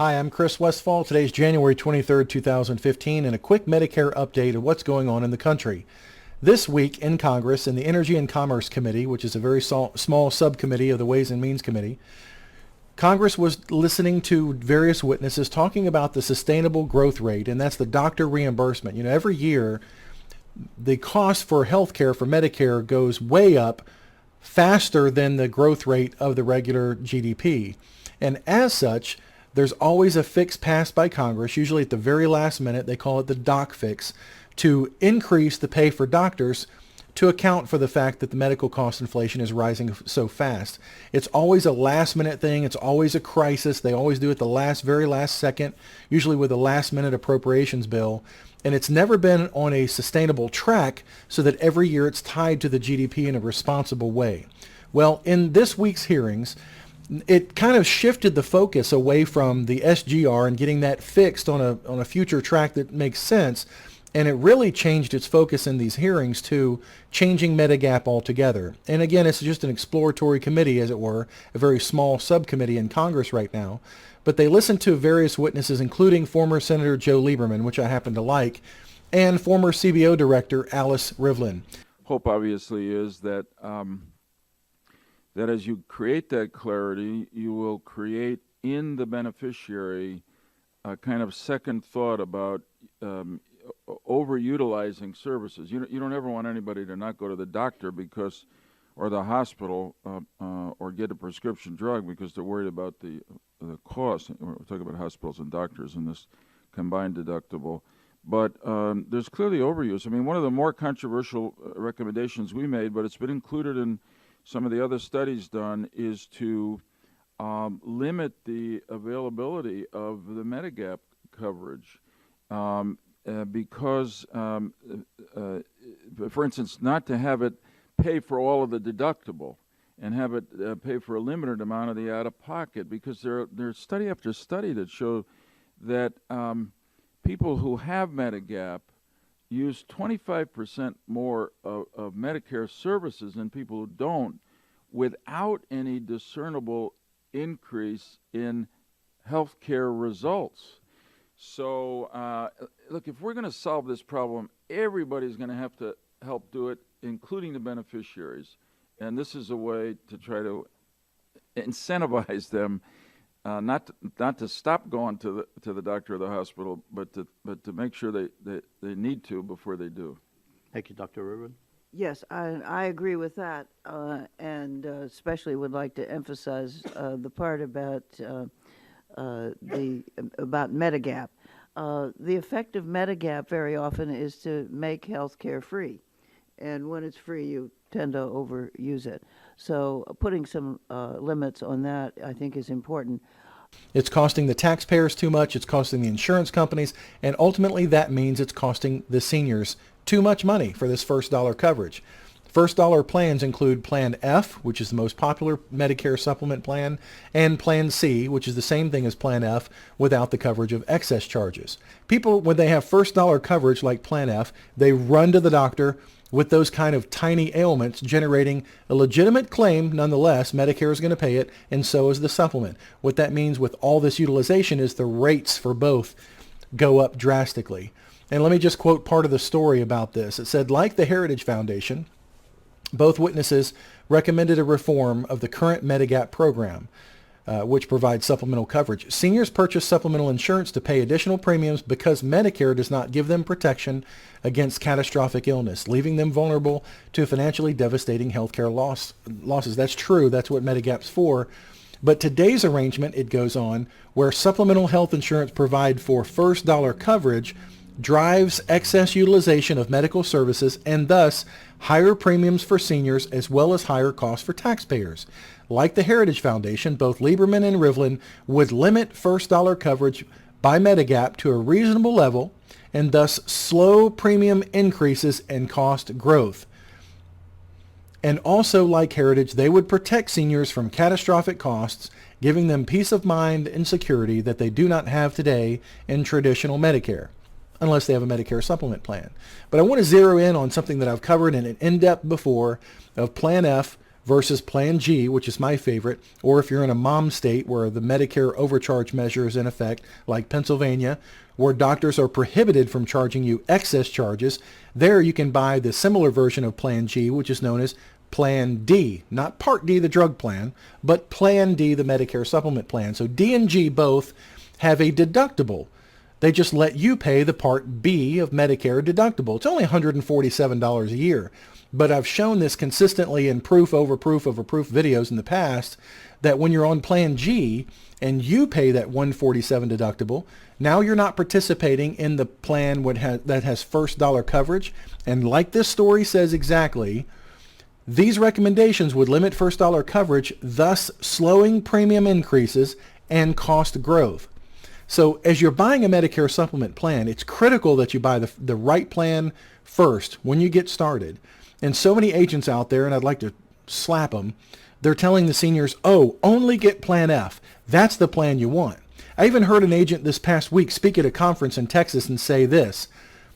Hi, I'm Chris Westfall. Today's January 23rd, 2015, and a quick Medicare update of what's going on in the country. This week in Congress, in the Energy and Commerce Committee, which is a very small subcommittee of the Ways and Means Committee, Congress was listening to various witnesses talking about the sustainable growth rate, and that's the doctor reimbursement. You know, every year, the cost for health care for Medicare goes way up faster than the growth rate of the regular GDP. And as such, there's always a fix passed by Congress, usually at the very last minute. They call it the doc fix, to increase the pay for doctors to account for the fact that the medical cost inflation is rising so fast. It's always a last minute thing. It's always a crisis. They always do it the very last second, usually with a last minute appropriations bill. And it's never been on a sustainable track so that every year it's tied to the GDP in a responsible way. Well, in this week's hearings, it kind of shifted the focus away from the SGR and getting that fixed on a future track that makes sense. And it really changed its focus in these hearings to changing Medigap altogether. And again, it's just an exploratory committee, as it were, a very small subcommittee in Congress right now. But they listened to various witnesses, including former Senator Joe Lieberman, which I happen to like, and former CBO Director Alice Rivlin. Hope obviously is that that as you create that clarity, you will create in the beneficiary a kind of second thought about overutilizing services. You don't ever want anybody to not go to the doctor because, or the hospital, or get a prescription drug because they're worried about the cost. We're talking about hospitals and doctors in this combined deductible. But there's clearly overuse. I mean, one of the more controversial recommendations we made, but it's been included in some of the other studies done, is to limit the availability of the Medigap coverage. Because, for instance, not to have it pay for all of the deductible and have it pay for a limited amount of the out-of-pocket, because there's study after study that show that people who have Medigap use 25% more of Medicare services than people who don't, without any discernible increase in health care results. So, look, if we're going to solve this problem, everybody's going to have to help do it, including the beneficiaries. And this is a way to try to incentivize them not to stop going to the doctor or the hospital, but to make sure they need to before they do. Thank you, Dr. Rubin. Yes, I agree with that, and especially would like to emphasize the part about Medigap. The effect of Medigap very often is to make health care free. And when it's free, you tend to overuse it. So putting some limits on that, I think, is important. It's costing the taxpayers too much. It's costing the insurance companies. And ultimately, that means it's costing the seniors too much money for this first dollar coverage. First dollar plans include Plan F, which is the most popular Medicare Supplement Plan, and Plan C, which is the same thing as Plan F without the coverage of excess charges. People, when they have first dollar coverage like Plan F, they run to the doctor with those kind of tiny ailments, generating a legitimate claim. Nonetheless, Medicare is going to pay it, and so is the supplement. What that means with all this utilization is the rates for both go up drastically. And let me just quote part of the story about this. It said, like the Heritage Foundation, both witnesses recommended a reform of the current Medigap program, which provides supplemental coverage. Seniors purchase supplemental insurance to pay additional premiums because Medicare does not give them protection against catastrophic illness, leaving them vulnerable to financially devastating healthcare losses. That's true. That's what Medigap's for. But today's arrangement, it goes on, where supplemental health insurance provide for first dollar coverage, drives excess utilization of medical services and thus higher premiums for seniors as well as higher costs for taxpayers. Like the Heritage Foundation, both Lieberman and Rivlin would limit first dollar coverage by Medigap to a reasonable level and thus slow premium increases and cost growth. And also, like Heritage, they would protect seniors from catastrophic costs, giving them peace of mind and security that they do not have today in traditional Medicare, unless they have a Medicare Supplement Plan. But I want to zero in on something that I've covered in depth before of Plan F versus Plan G, which is my favorite, or if you're in a mom state where the Medicare overcharge measure is in effect, like Pennsylvania, where doctors are prohibited from charging you excess charges, there you can buy the similar version of Plan G, which is known as Plan D, not Part D, the drug plan, but Plan D, the Medicare Supplement Plan. So D and G both have a deductible. They just let you pay the Part B of Medicare deductible. It's only $147 a year. But I've shown this consistently in proof over proof over proof videos in the past that when you're on Plan G and you pay that $147 deductible, now you're not participating in the plan that has first dollar coverage. And like this story says exactly, these recommendations would limit first dollar coverage, thus slowing premium increases and cost growth. So as you're buying a Medicare supplement plan, it's critical that you buy the right plan first when you get started. And so many agents out there, and I'd like to slap them, they're telling the seniors, oh, only get Plan F. That's the plan you want. I even heard an agent this past week speak at a conference in Texas and say this: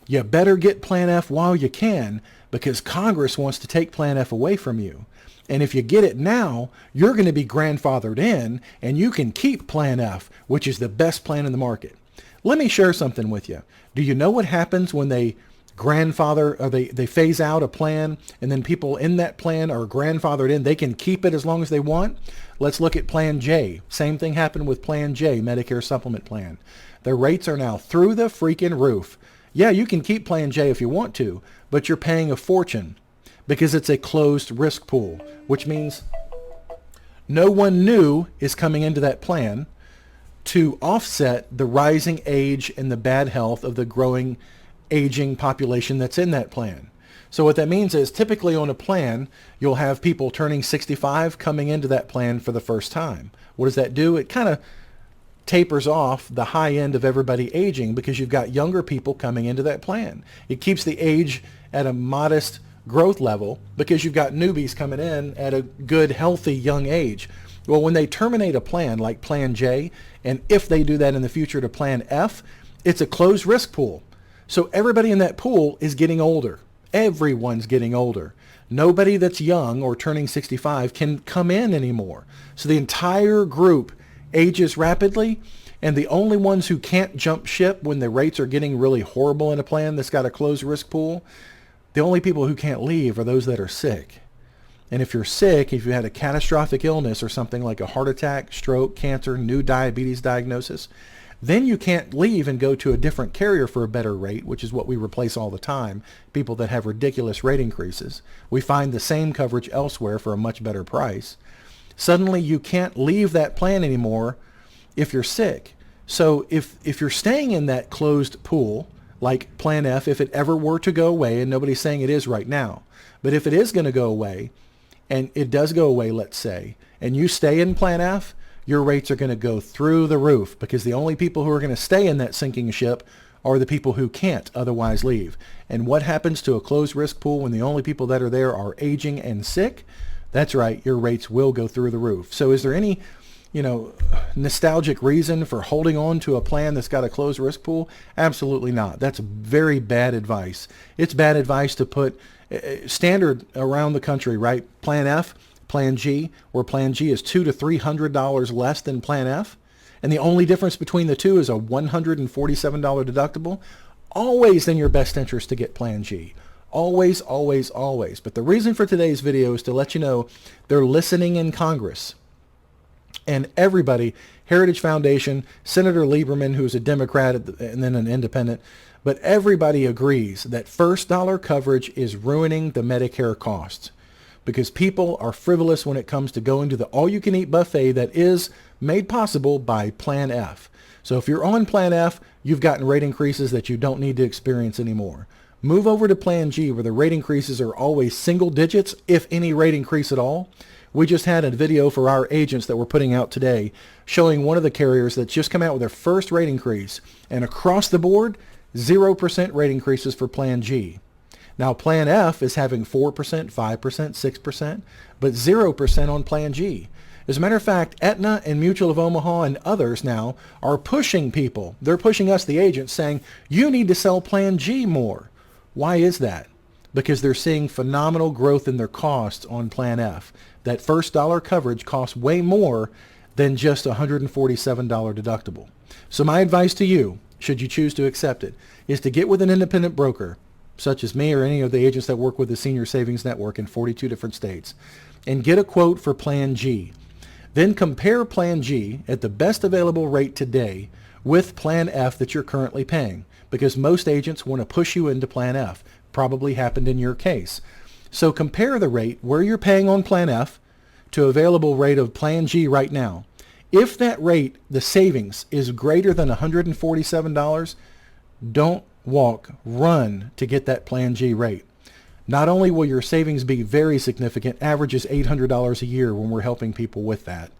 you better get Plan F while you can, because Congress wants to take Plan F away from you. And if you get it now, you're going to be grandfathered in, and you can keep Plan F, which is the best plan in the market. Let me share something with you. Do you know what happens when they grandfather, or they phase out a plan, and then people in that plan are grandfathered in? They can keep it as long as they want. Let's look at Plan J. Same thing happened with Plan J, Medicare Supplement Plan. The rates are now through the freaking roof. Yeah, you can keep Plan J if you want to, but you're paying a fortune because it's a closed risk pool, which means no one new is coming into that plan to offset the rising age and the bad health of the growing aging population that's in that plan. So what that means is typically on a plan, you'll have people turning 65 coming into that plan for the first time. What does that do? It kind of tapers off the high end of everybody aging because you've got younger people coming into that plan. It keeps the age at a modest growth level because you've got newbies coming in at a good, healthy, young age. Well, when they terminate a plan like Plan J, and if they do that in the future to Plan F, it's a closed risk pool. So everybody in that pool is getting older. Everyone's getting older. Nobody that's young or turning 65 can come in anymore. So the entire group ages rapidly, and the only ones who can't jump ship when the rates are getting really horrible in a plan that's got a closed risk pool, the only people who can't leave are those that are sick. And if you're sick, if you had a catastrophic illness or something like a heart attack, stroke, cancer, new diabetes diagnosis, then you can't leave and go to a different carrier for a better rate, which is what we replace all the time, people that have ridiculous rate increases. We find the same coverage elsewhere for a much better price. Suddenly you can't leave that plan anymore if you're sick. So if you're staying in that closed pool, like Plan F, if it ever were to go away, and nobody's saying it is right now, but if it is going to go away, and it does go away, let's say, and you stay in Plan F, your rates are going to go through the roof because the only people who are going to stay in that sinking ship are the people who can't otherwise leave. And what happens to a closed risk pool when the only people that are there are aging and sick? That's right, your rates will go through the roof. So is there any, nostalgic reason for holding on to a plan that's got a closed risk pool? Absolutely not. That's very bad advice. It's bad advice to put standard around the country, right? Plan F, Plan G, where Plan G is $200 to $300 less than Plan F, and the only difference between the two is a $147 deductible. Always in your best interest to get Plan G. Always, always, always. But the reason for today's video is to let you know they're listening in Congress. And everybody, Heritage Foundation, Senator Lieberman, who's a Democrat and then an independent, but everybody agrees that first dollar coverage is ruining the Medicare costs because people are frivolous when it comes to going to the all-you-can-eat buffet that is made possible by Plan F. So if you're on Plan F, you've gotten rate increases that you don't need to experience anymore. Move over to Plan G, where the rate increases are always single digits, if any rate increase at all. We just had a video for our agents that we're putting out today showing one of the carriers that's just come out with their first rate increase. And across the board, 0% rate increases for Plan G. Now, Plan F is having 4%, 5%, 6%, but 0% on Plan G. As a matter of fact, Aetna and Mutual of Omaha and others now are pushing people. They're pushing us, the agents, saying, you need to sell Plan G more. Why is that? Because they're seeing phenomenal growth in their costs on Plan F. That first dollar coverage costs way more than just a $147 deductible. So my advice to you, should you choose to accept it, is to get with an independent broker, such as me or any of the agents that work with the Senior Savings Network in 42 different states, and get a quote for Plan G. Then compare Plan G at the best available rate today with Plan F that you're currently paying, because most agents want to push you into Plan F. Probably happened in your case. So compare the rate where you're paying on Plan F to available rate of Plan G right now. If that rate, the savings, is greater than $147, don't walk, run to get that Plan G rate. Not only will your savings be very significant, average is $800 a year when we're helping people with that.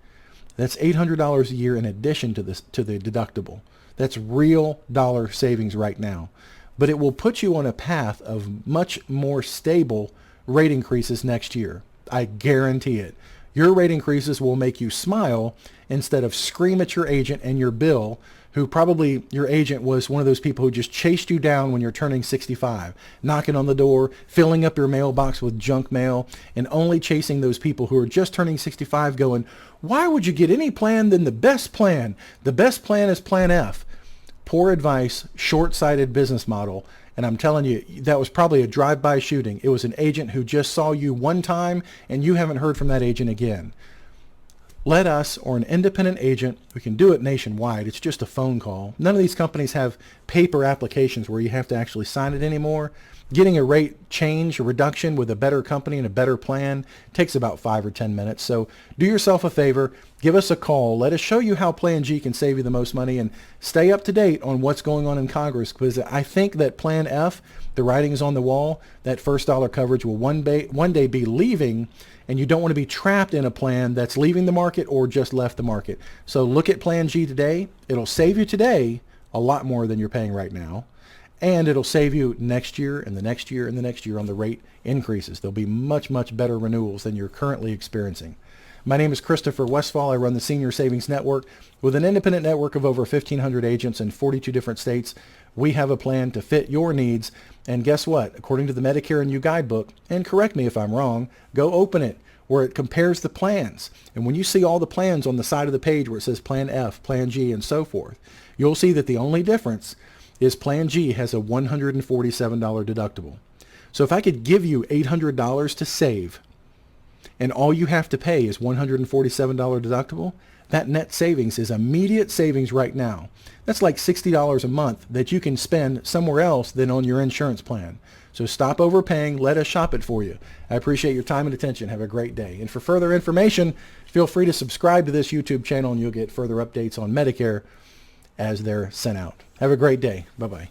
That's $800 a year in addition to the deductible. That's real dollar savings right now. But it will put you on a path of much more stable rate increases next year. I guarantee it. Your rate increases will make you smile instead of scream at your agent and your bill, who probably your agent was one of those people who just chased you down when you're turning 65, knocking on the door, filling up your mailbox with junk mail, and only chasing those people who are just turning 65 going, why would you get any plan than the best plan? The best plan is Plan F. Poor advice, short-sighted business model. And I'm telling you, that was probably a drive-by shooting. It was an agent who just saw you one time and you haven't heard from that agent again. Let us, or an independent agent, we can do it nationwide. It's just a phone call. None of these companies have paper applications where you have to actually sign it anymore. Getting a rate change, a reduction with a better company and a better plan takes about 5 or 10 minutes. So do yourself a favor, give us a call. Let us show you how Plan G can save you the most money, and stay up to date on what's going on in Congress, because I think that Plan F, the writing is on the wall, that first dollar coverage will one day be leaving, and you don't want to be trapped in a plan that's leaving the market or just left the market. So look at Plan G today. It'll save you today a lot more than you're paying right now. And it'll save you next year and the next year and the next year on the rate increases. There'll be much, much better renewals than you're currently experiencing. My name is Christopher Westfall. I run the Senior Savings Network. With an independent network of over 1,500 agents in 42 different states, we have a plan to fit your needs. And guess what? According to the Medicare and You Guidebook, and correct me if I'm wrong, go open it where it compares the plans. And when you see all the plans on the side of the page where it says Plan F, Plan G, and so forth, you'll see that the only difference is Plan G has a $147 deductible. So if I could give you $800 to save, and all you have to pay is $147 deductible, that net savings is immediate savings right now. That's like $60 a month that you can spend somewhere else than on your insurance plan. So stop overpaying. Let us shop it for you. I appreciate your time and attention. Have a great day. And for further information, feel free to subscribe to this YouTube channel, and you'll get further updates on Medicare as they're sent out. Have a great day. Bye-bye.